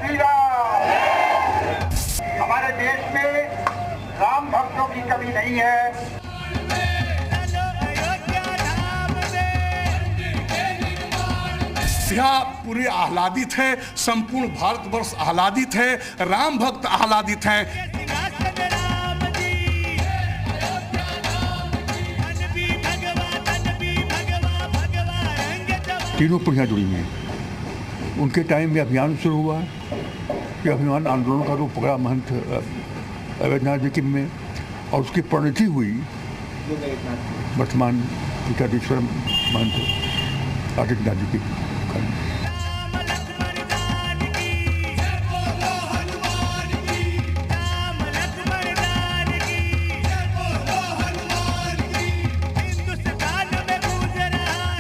श्री राम। हमारे देश में राम भक्तों की कमी नहीं है। यहाँ पूरे आह्लादित है, संपूर्ण भारतवर्ष आह्लादित है, राम भक्त आह्लादित हैं। तीनों पीढ़ियाँ जुड़ी हुई हैं। उनके टाइम में अभियान शुरू हुआ, कि अभियान आंदोलन का रूप पकड़ा महंत अवैधनाथ जी में, और उसकी परिणति हुई वर्तमान पीठाधीश्वर महंत आदित्यनाथ जी की।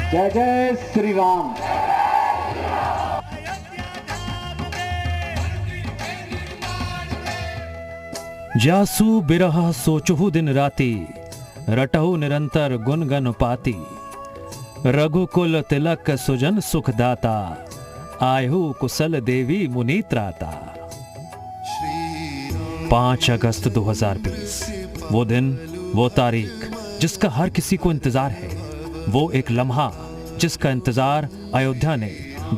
जय जय श्री राम। जासु बिरह सोचहु दिन राति, रटहु निरंतर गुनगन पाती। रघुकुल तिलक सुजन सुखदाता, आयु कुशल देवी मुनीत्राता। 5 अगस्त 2020, वो दिन, वो तारीख जिसका हर किसी को इंतजार है, वो एक लम्हा जिसका इंतजार अयोध्या ने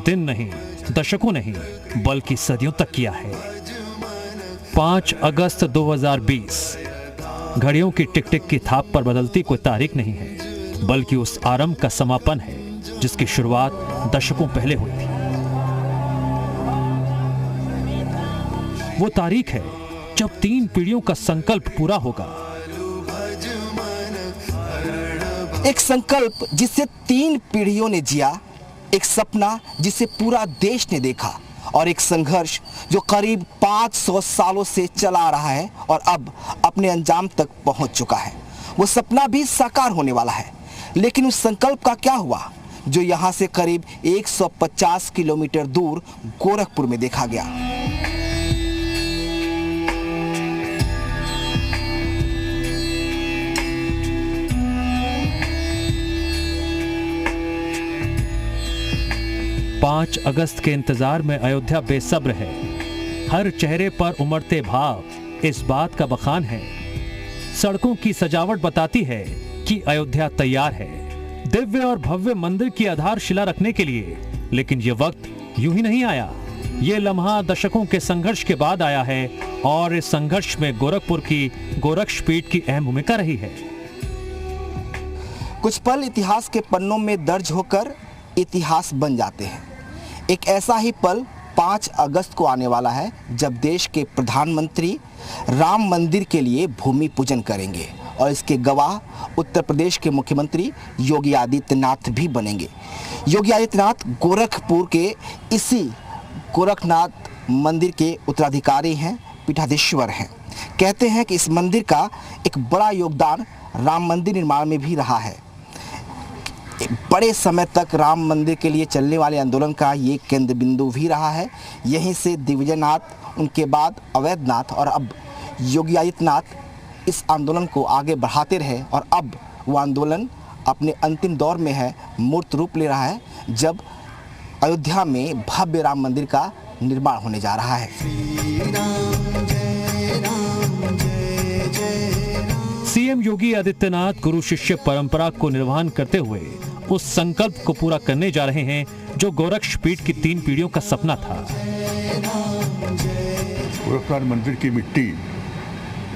दिन नहीं, दशकों नहीं, बल्कि सदियों तक किया है। 5 अगस्त 2020 घड़ियों की टिक टिक की थाप पर बदलती कोई तारीख नहीं है, बल्कि उस आरंभ का समापन है जिसकी शुरुआत दशकों पहले हुई थी। वो तारीख है जब 3 पीढ़ियों का संकल्प पूरा होगा। एक संकल्प जिसे 3 पीढ़ियों ने जिया, एक सपना जिसे पूरा देश ने देखा, और एक संघर्ष जो करीब 500 सालों से चला आ रहा है और अब अपने अंजाम तक पहुंच चुका है। वो सपना भी साकार होने वाला है, लेकिन उस संकल्प का क्या हुआ जो यहां से करीब 150 किलोमीटर दूर गोरखपुर में देखा गया। पांच अगस्त के इंतजार में अयोध्या बेसब्र है। हर चेहरे पर उमड़ते भाव इस बात का बखान है। सड़कों की सजावट बताती है कि अयोध्या तैयार है दिव्य और भव्य मंदिर की आधारशिला रखने के लिए। लेकिन यह वक्त यूं ही नहीं आया, ये लम्हा दशकों के संघर्ष के बाद आया है, और इस संघर्ष में गोरखपुर की गोरक्षपीठ की अहम भूमिका रही है। कुछ पल इतिहास के पन्नों में दर्ज होकर इतिहास बन जाते हैं। एक ऐसा ही पल 5 अगस्त को आने वाला है जब देश के प्रधानमंत्री राम मंदिर के लिए भूमि पूजन करेंगे, और इसके गवाह उत्तर प्रदेश के मुख्यमंत्री योगी आदित्यनाथ भी बनेंगे। योगी आदित्यनाथ गोरखपुर के इसी गोरखनाथ मंदिर के उत्तराधिकारी हैं, पीठाधीश्वर हैं। कहते हैं कि इस मंदिर का एक बड़ा योगदान राम मंदिर निर्माण में भी रहा है। बड़े समय तक राम मंदिर के लिए चलने वाले आंदोलन का ये केंद्र बिंदु भी रहा है। यहीं से दिग्विजयनाथ, उनके बाद अवैधनाथ और अब योगी आदित्यनाथ इस आंदोलन को आगे बढ़ाते रहे, और अब वो आंदोलन अपने अंतिम दौर में है, मूर्त रूप ले रहा है, जब अयोध्या में भव्य राम मंदिर का निर्माण होने जा रहा है। सीएम योगी आदित्यनाथ गुरु शिष्य परंपरा को निर्वहन करते हुए उस संकल्प को पूरा करने जा रहे हैं जो गोरक्षपीठ की 3 पीढ़ियों का सपना था। गोरखनाथ मंदिर की मिट्टी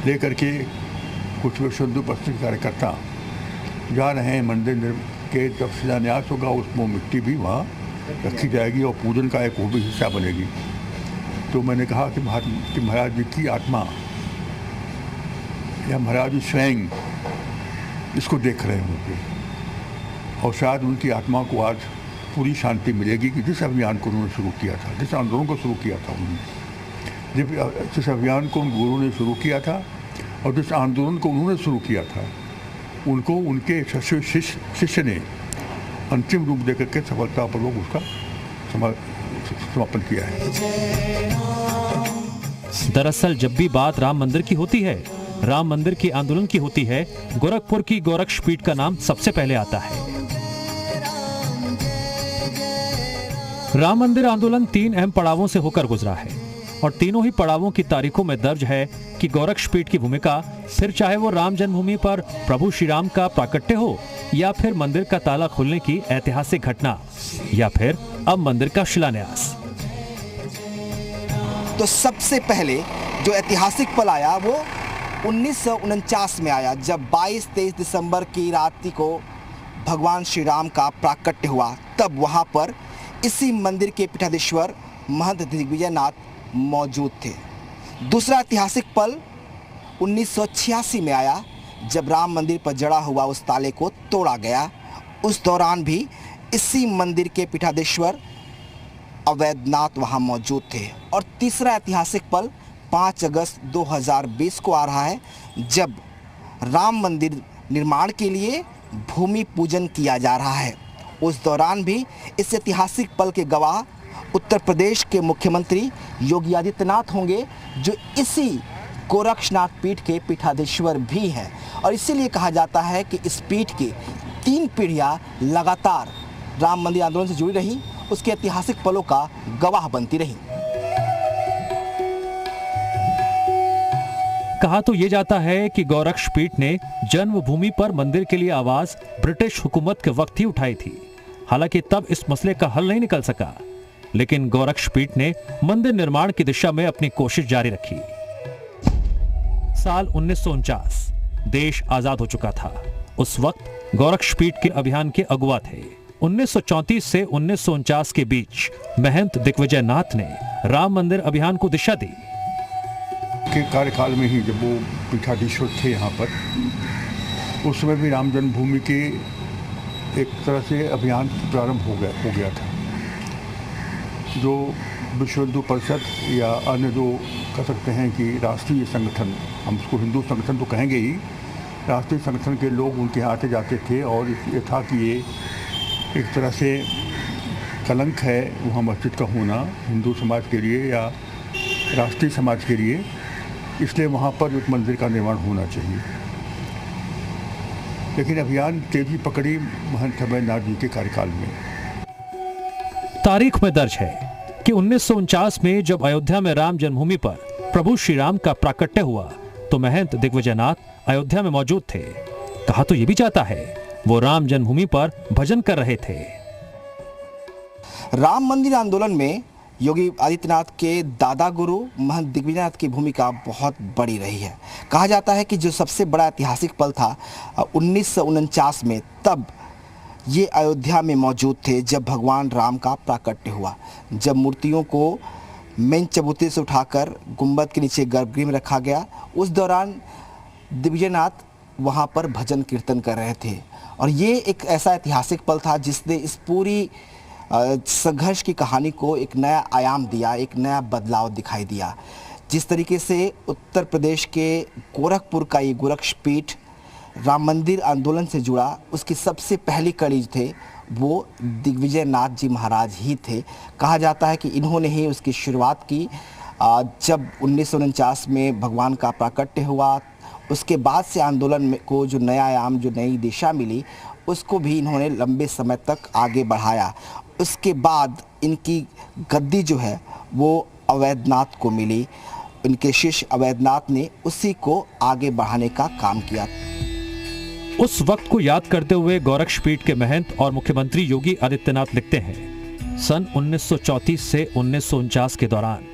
लेकर के कुछ विश्व पश्चिम कार्यकर्ता जा रहे हैं। मंदिर के जब शिलान्यास होगा उसमें मिट्टी भी वहाँ रखी जाएगी और पूजन का एक वो भी हिस्सा बनेगी। तो मैंने कहा कि महाराज जी की आत्मा या महाराज जी स्वयं इसको देख रहे होंगे, और शायद उनकी आत्मा को आज पूरी शांति मिलेगी कि जिस अभियान को उन्होंने शुरू किया था, जिस आंदोलन को शुरू किया था उन्होंने, जिस अभियान को उन गुरु ने शुरू किया था और जिस आंदोलन को उन्होंने शुरू किया था, उनको उनके शिष्य ने अंतिम रूप देकर के सफलतापूर्वक उसका समापन किया है। दरअसल जब भी बात राम मंदिर की होती है, राम मंदिर की आंदोलन की होती है, गोरखपुर की गोरक्षपीठ का नाम सबसे पहले आता है। राम मंदिर आंदोलन 3 अहम पड़ावों से होकर गुजरा है और तीनों ही पड़ावों की तारीखों में दर्ज है कि गोरक्षपीठ की भूमिका, फिर चाहे वो राम जन्मभूमि पर प्रभु श्री राम का प्राकट्य हो, या फिर मंदिर का ताला खुलने की ऐतिहासिक घटना, या फिर अब मंदिर का शिलान्यास। तो सबसे पहले जो ऐतिहासिक पल आया वो 1949 में आया, जब 22-23 दिसंबर की रात्रि को भगवान श्री राम का प्राकट्य हुआ। तब वहाँ पर इसी मंदिर के पीठाधीश्वर महंत दिग्विजय नाथ मौजूद थे। दूसरा ऐतिहासिक पल 1986 में आया, जब राम मंदिर पर जड़ा हुआ उस ताले को तोड़ा गया। उस दौरान भी इसी मंदिर के पीठाधीश्वर अवैधनाथ वहाँ मौजूद थे। और तीसरा ऐतिहासिक पल 5 अगस्त 2020 को आ रहा है, जब राम मंदिर निर्माण के लिए भूमि पूजन किया जा रहा है। उस दौरान भी इस ऐतिहासिक पल के गवाह उत्तर प्रदेश के मुख्यमंत्री योगी आदित्यनाथ होंगे, जो इसी गोरक्षनाथ पीठ के पीठाधीश्वर भी हैं। और इसीलिए कहा जाता है कि इस पीठ की 3 पीढ़ियाँ लगातार राम मंदिर आंदोलन से जुड़ी रही, उसके ऐतिहासिक पलों का गवाह बनती रही। कहा तो ये जाता है कि गोरक्षपीठ ने जन्मभूमि पर मंदिर के लिए आवाज ब्रिटिश हुकूमत के वक्त ही उठाई थी। हालांकि तब इस मसले का हल नहीं निकल सका, लेकिन गोरक्षपीठ ने मंदिर निर्माण की दिशा में अपनी कोशिश जारी रखी। साल 1949 देश आजाद हो चुका था। उस वक्त गोरक्षपीठ के अभियान के अगुवा थे। 1934 से 1949 के बीच महंत दिग्विजय नाथ ने राम मंदिर अभियान को दिशा दी। के कार्यकाल में ही जब वो पीठाधीश्वर थे यहाँ पर, उस समय भी राम जन्मभूमि के एक तरह से अभियान प्रारंभ हो गया था। जो विश्व हिंदू परिषद या अन्य जो कह सकते हैं कि राष्ट्रीय संगठन, हम उसको हिंदू संगठन तो कहेंगे ही, राष्ट्रीय संगठन के लोग उनके यहाँ आते जाते थे। और ये था कि ये एक तरह से कलंक है वहाँ मस्जिद का होना हिंदू समाज के लिए या राष्ट्रीय समाज के लिए, इसलिए वहाँ पर एक मंदिर का निर्माण होना चाहिए। लेकिन अभियान तेजी पकड़ी महंत अवैधनाथ जी के कार्यकाल में। तारीख में दर्ज है कि 1949 में जब अयोध्या में राम जन्मभूमि पर प्रभु श्री राम का प्राकट्य हुआ, तो महंत दिग्विजय नाथ अयोध्या में मौजूद थे। कहा तो ये भी जाता है वो राम जन्मभूमि पर भजन कर रहे थे। राम मंदिर आंदोलन में योगी आदित्यनाथ के दादा गुरु महंत दिग्विजय नाथ की भूमिका बहुत बड़ी रही है। कहा जाता है कि जो सबसे बड़ा ऐतिहासिक पल था 1949 में, तब ये अयोध्या में मौजूद थे, जब भगवान राम का प्राकट्य हुआ। जब मूर्तियों को मेन चबूतरे से उठाकर गुंबद के नीचे गर्भगृह में रखा गया, उस दौरान दिग्विजय नाथ वहाँ पर भजन कीर्तन कर रहे थे। और ये एक ऐसा ऐतिहासिक पल था जिसने इस पूरी संघर्ष की कहानी को एक नया आयाम दिया, एक नया बदलाव दिखाई दिया। जिस तरीके से उत्तर प्रदेश के गोरखपुर का ये गोरक्षपीठ राम मंदिर आंदोलन से जुड़ा, उसकी सबसे पहली कड़ी थे वो दिग्विजय नाथ जी महाराज ही थे। कहा जाता है कि इन्होंने ही उसकी शुरुआत की। जब 1949 में भगवान का प्राकट्य हुआ, उसके बाद से आंदोलन को जो नया आयाम, जो नई दिशा मिली, उसको भी इन्होंने लंबे समय तक आगे बढ़ाया। उसके बाद इनकी गद्दी जो है वो अवैधनाथ को मिली। इनके शिष्य अवैधनाथ ने उसी को आगे बढ़ाने का काम किया। उस वक्त को याद करते हुए गोरक्षपीठ के महंत और मुख्यमंत्री योगी आदित्यनाथ लिखते हैं, सन 1934 से 1949 के दौरान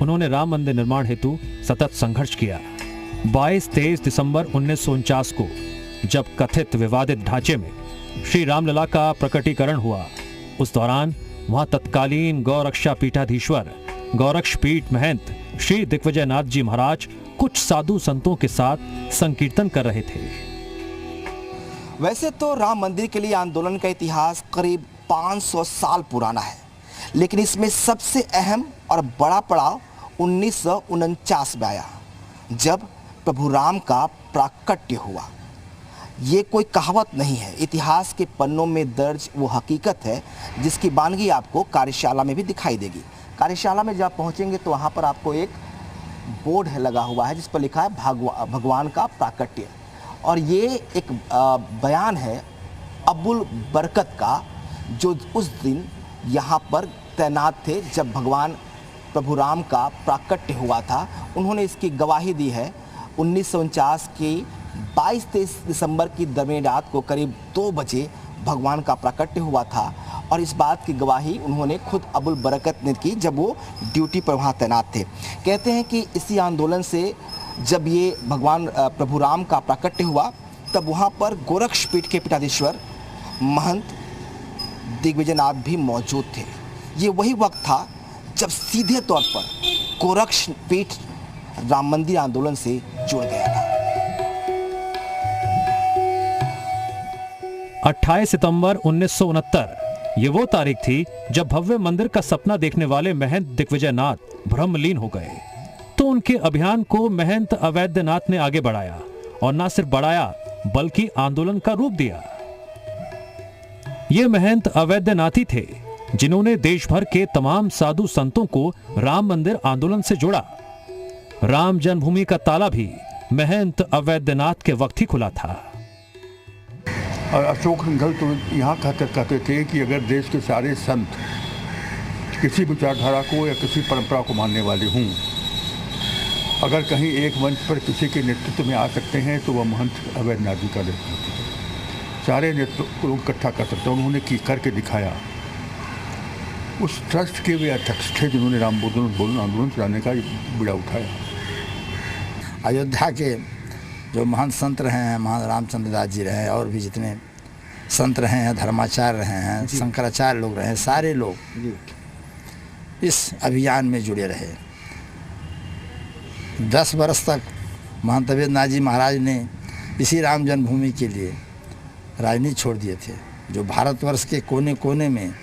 उन्होंने राम मंदिर निर्माण हेतु सतत संघर्ष किया। 22-23 दिसंबर 1949 को जब कथित विवादित ढांचे में श्री रामलला का प्रकटीकरण हुआ, उस दौरान वहां तत्कालीन गौरक्षा पीठाधीश्वर गोरक्षपीठ महंत श्री दिग्विजय नाथ जी महाराज कुछ साधु संतों के साथ संकीर्तन कर रहे थे। वैसे तो राम मंदिर के लिए आंदोलन का इतिहास करीब 500 साल पुराना है, लेकिन इसमें सबसे अहम और बड़ा पड़ाव 1949 में आया, जब प्रभु राम का प्राकट्य हुआ। ये कोई कहावत नहीं है, इतिहास के पन्नों में दर्ज वो हकीकत है जिसकी बानगी आपको कार्यशाला में भी दिखाई देगी। कार्यशाला में जब पहुंचेंगे तो वहाँ पर आपको एक बोर्ड है लगा हुआ है जिस पर लिखा है भगवान का प्राकट्य। और ये एक बयान है अबुल बरकत का, जो उस दिन यहाँ पर तैनात थे जब भगवान प्रभु राम का प्राकट्य हुआ था। उन्होंने इसकी गवाही दी है। 1949 की 22-23 दिसंबर की दरमियानी रात को करीब 2 बजे भगवान का प्राकट्य हुआ था और इस बात की गवाही उन्होंने खुद अबुल बरकत ने की जब वो ड्यूटी पर वहाँ तैनात थे। कहते हैं कि इसी आंदोलन से जब ये भगवान प्रभु राम का प्राकट्य हुआ तब वहाँ पर गोरक्षपीठ के पीठाधीश्वर महंत दिग्विजयनाथ भी मौजूद थे। ये वही वक्त था जब सीधे तौर पर गोरक्षपीठ राम मंदिर आंदोलन से जुड़ गया था। 28 सितंबर 1969 ये वो तारीख थी जब भव्य मंदिर का सपना देखने वाले महंत दिग्विजयनाथ ब्रह्मलीन हो गए। तो उनके अभियान को महंत अवैधनाथ ने आगे बढ़ाया और न सिर्फ बढ़ाया बल्कि आंदोलन का रूप दिया। ये महंत अवैधनाथी थे जिन्होंने देश भर के तमाम साधु संतों को राम मंदिर आंदोलन से जोड़ा। राम जन्मभूमि का ताला भी महंत अवैधनाथ के वक्त ही खुला था। और अशोक सिंघल तो यहाँ कहते थे कि अगर देश के सारे संत किसी विचारधारा को या किसी परंपरा को मानने वाले हों, अगर कहीं एक मंच पर किसी के नेतृत्व में आ सकते हैं तो वह महंत अवैधनाथ जी का नेतृत्व है। सारे नेतृत्व लोग इकट्ठा कर सकते हैं। उन्होंने करके दिखाया। उस ट्रस्ट के वे अध्यक्ष थे जिन्होंने राम आंदोलन चलाने का बीड़ा उठाया। अयोध्या के जो महान संत रहे हैं, महान रामचंद्र दास जी रहे और भी जितने संत रहे हैं, धर्माचार्य रहे हैं, शंकराचार्य लोग रहे हैं, सारे लोग इस अभियान में जुड़े रहे। 10 वर्ष तक महंत अवैधनाथ जी महाराज ने इसी राम जन्मभूमि के लिए राजनीति छोड़ दिए थे। जो भारतवर्ष के कोने कोने में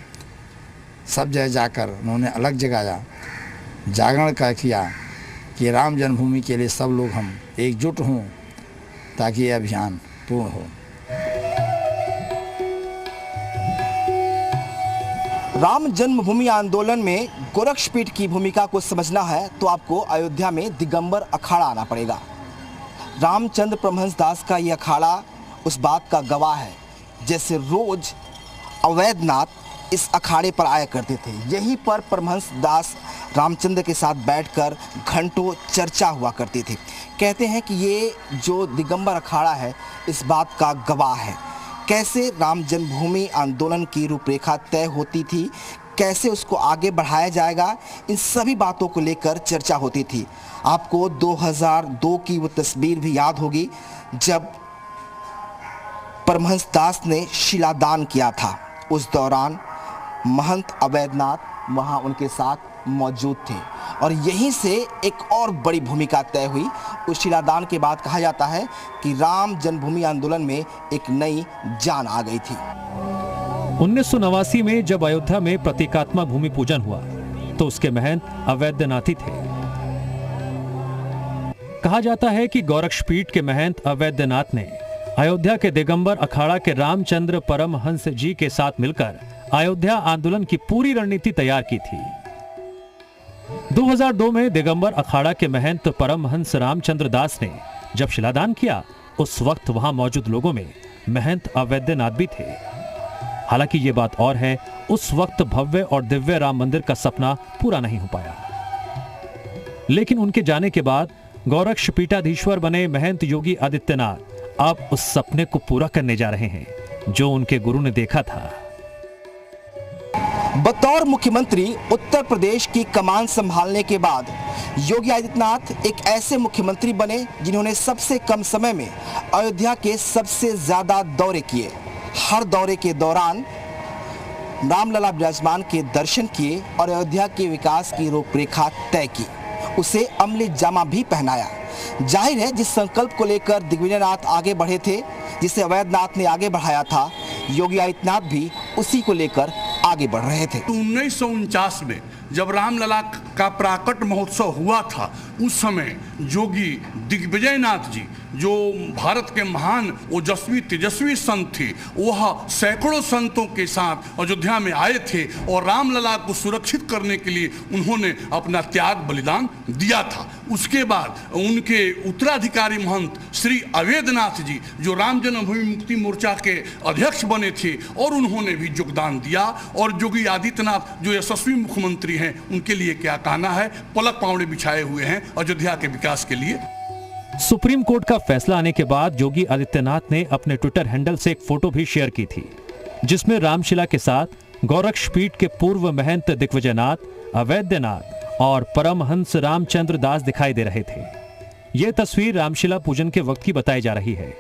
सब जगह जाकर उन्होंने अलग जगाया, जागरण का किया कि राम जन्मभूमि के लिए सब लोग हम एकजुट हों ताकि ये अभियान पूर्ण हो। राम जन्मभूमि आंदोलन में गोरक्षपीठ की भूमिका को समझना है तो आपको अयोध्या में दिगंबर अखाड़ा आना पड़ेगा। रामचंद्र परमहंस दास का यह अखाड़ा उस बात का गवाह है जैसे रोज अवैधनाथ इस अखाड़े पर आया करते थे। यहीं पर परमहंस दास रामचंद्र के साथ बैठकर घंटों चर्चा हुआ करती थी। कहते हैं कि ये जो दिगंबर अखाड़ा है इस बात का गवाह है कैसे राम जन्मभूमि आंदोलन की रूपरेखा तय होती थी, कैसे उसको आगे बढ़ाया जाएगा, इन सभी बातों को लेकर चर्चा होती थी। आपको 2002 की वो तस्वीर भी याद होगी जब परमहंस दास ने शिलादान किया था। उस दौरान महंत अवैधनाथ वहाँ उनके साथ मौजूद थे और यहीं से एक और बड़ी भूमिका तय हुई। उस शिलादान के बाद कहा जाता है कि राम जन्मभूमि आंदोलन में एक नई जान आ गई थी। 1989 में जब अयोध्या में प्रतीकात्मक भूमि पूजन हुआ तो उसके महंत अवैधनाथी थे। कहा जाता है कि गोरक्षपीठ के महंत अवैधनाथ ने अयोध्या के दिगंबर अखाड़ा के रामचंद्र परमहंस जी के साथ मिलकर अयोध्या आंदोलन की पूरी रणनीति तैयार की थी। 2002 में दिगंबर अखाड़ा के महंत परमहंस रामचंद्र दास ने जब शिलादान किया उस वक्त वहां मौजूद लोगों में महंत अवैधनाथ भी थे। हालांकि ये बात और है, उस वक्त भव्य और दिव्य राम मंदिर का सपना पूरा नहीं हो पाया। लेकिन उनके जाने के बाद गोरक्ष पीठाधीश्वर बने महंत योगी आदित्यनाथ अब उस सपने को पूरा करने जा रहे हैं जो उनके गुरु ने देखा था। बतौर मुख्यमंत्री उत्तर प्रदेश की कमान संभालने के बाद योगी आदित्यनाथ एक ऐसे मुख्यमंत्री बने जिन्होंने सबसे कम समय में अयोध्या के सबसे ज्यादा दौरे किए। हर दौरे के दौरान रामलला विराजमान के दर्शन किए और अयोध्या के विकास की रूपरेखा तय की, उसे अमली जामा भी पहनाया। जाहिर है जिस संकल्प को लेकर दिग्विजयनाथ आगे बढ़े थे, जिसे अवैधनाथ ने आगे बढ़ाया था, योगी आदित्यनाथ भी उसी को लेकर आगे बढ़ रहे थे। 1949 में जब रामलला का प्राकट महोत्सव हुआ था उस समय योगी दिग्विजयनाथ जी जो भारत के महान ओजस्वी तेजस्वी संत थे, वह सैकड़ों संतों के साथ अयोध्या में आए थे और रामलला को सुरक्षित करने के लिए उन्होंने अपना त्याग बलिदान दिया था। उसके बाद उनके उत्तराधिकारी महंत श्री अवैधनाथ जी, जो राम जन्मभूमि मुक्ति मोर्चा के अध्यक्ष बने थे, और उन्होंने भी योगदान दिया। और योगी आदित्यनाथ जो यशस्वी मुख्यमंत्री हैं, उनके लिए क्या कहना है, पलक पावड़े बिछाए हुए हैं अयोध्या के विकास के लिए। सुप्रीम कोर्ट का फैसला आने के बाद योगी आदित्यनाथ ने अपने ट्विटर हैंडल से एक फोटो भी शेयर की थी, जिसमें रामशिला के साथ गोरक्षपीठ के पूर्व महंत दिग्विजयनाथ, अवैधनाथ और परमहंस रामचंद्र दास दिखाई दे रहे थे। यह तस्वीर रामशिला पूजन के वक्त की बताई जा रही है।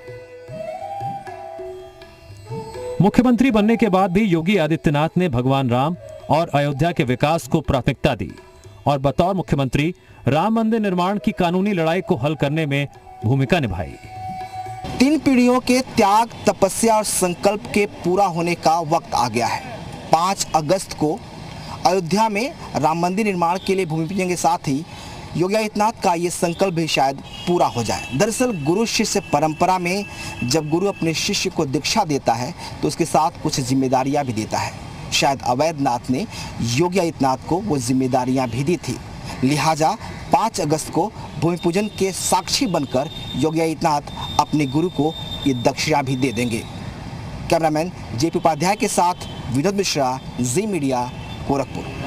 मुख्यमंत्री बनने के बाद भी योगी आदित्यनाथ ने भगवान राम और अयोध्या के विकास को प्राथमिकता दी और बतौर मुख्यमंत्री राम मंदिर निर्माण की कानूनी लड़ाई को हल करने में भूमिका निभाई। 3 पीढ़ियों के त्याग, तपस्या और संकल्प के पूरा होने का वक्त आ गया है। 5 अगस्त को अयोध्या में राम मंदिर निर्माण के लिए भूमि पूजन के साथ ही योगी आदित्यनाथ का ये संकल्प भी शायद पूरा हो जाए। दरअसल गुरु शिष्य परंपरा में जब गुरु अपने शिष्य को दीक्षा देता है तो उसके साथ कुछ जिम्मेदारियां भी देता है। शायद अवैधनाथ ने योगी आदित्यनाथ को वो जिम्मेदारियां भी दी थी, लिहाजा 5 अगस्त को भूमि पूजन के साक्षी बनकर योगी आदित्यनाथ अपने गुरु को ये दक्षिणा भी दे देंगे। कैमरामैन जेपी उपाध्याय के साथ विनोद मिश्रा, जी मीडिया, गोरखपुर।